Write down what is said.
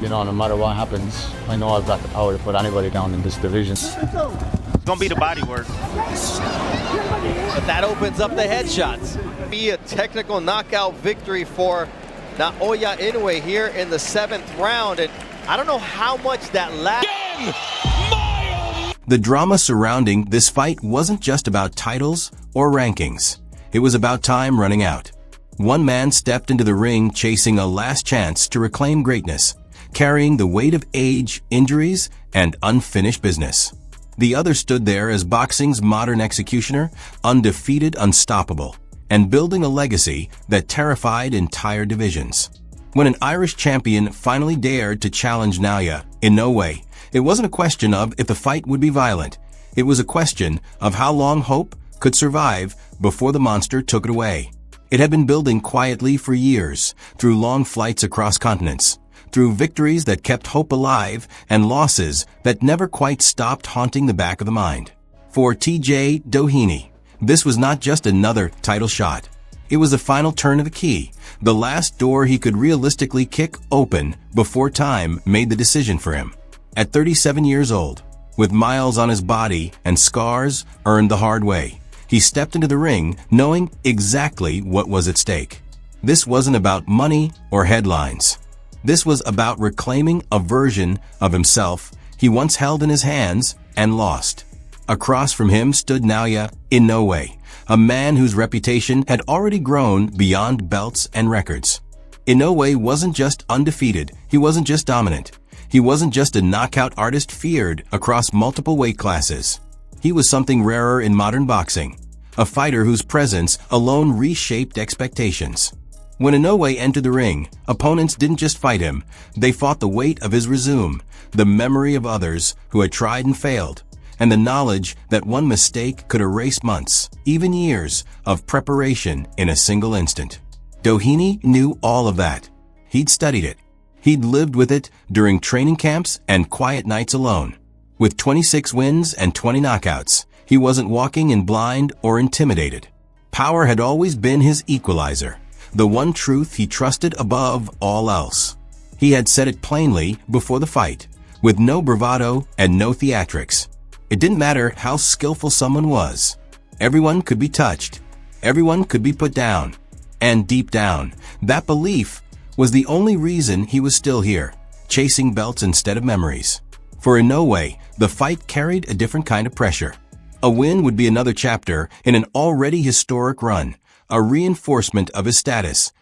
You know, no matter what happens, I know I've got the power to put anybody down in this division. It's gonna be the body work. But that opens up the headshots. Be a technical knockout victory for Naoya Inoue here in the 7th round. And I don't know how much that last. The drama surrounding this fight wasn't just about titles or rankings. It was about time running out. One man stepped into the ring chasing a last chance to reclaim greatness, carrying the weight of age, injuries, and unfinished business. The other stood there as boxing's modern executioner, undefeated, unstoppable, and building a legacy that terrified entire divisions. When an Irish champion finally dared to challenge Naoya Inoue, it wasn't a question of if the fight would be violent. It was a question of how long hope could survive before the monster took it away. It had been building quietly for years, through long flights across continents, through victories that kept hope alive and losses that never quite stopped haunting the back of the mind. For TJ Doheny, this was not just another title shot. It was the final turn of the key, the last door he could realistically kick open before time made the decision for him. At 37 years old, with miles on his body and scars earned the hard way, he stepped into the ring knowing exactly what was at stake. This wasn't about money or headlines. This was about reclaiming a version of himself he once held in his hands and lost. Across from him stood Naoya Inoue, a man whose reputation had already grown beyond belts and records. Inoue wasn't just undefeated, he wasn't just dominant. He wasn't just a knockout artist feared across multiple weight classes. He was something rarer in modern boxing, a fighter whose presence alone reshaped expectations. When Inoue entered the ring, opponents didn't just fight him, they fought the weight of his resume, the memory of others who had tried and failed, and the knowledge that one mistake could erase months, even years, of preparation in a single instant. Doheny knew all of that. He'd studied it. He'd lived with it during training camps and quiet nights alone. With 26 wins and 20 knockouts, he wasn't walking in blind or intimidated. Power had always been his equalizer, the one truth he trusted above all else. He had said it plainly before the fight, with no bravado and no theatrics. It didn't matter how skillful someone was. Everyone could be touched. Everyone could be put down. And deep down, that belief was the only reason he was still here, chasing belts instead of memories. For Inoue, the fight carried a different kind of pressure. A win would be another chapter in an already historic run, a reinforcement of his status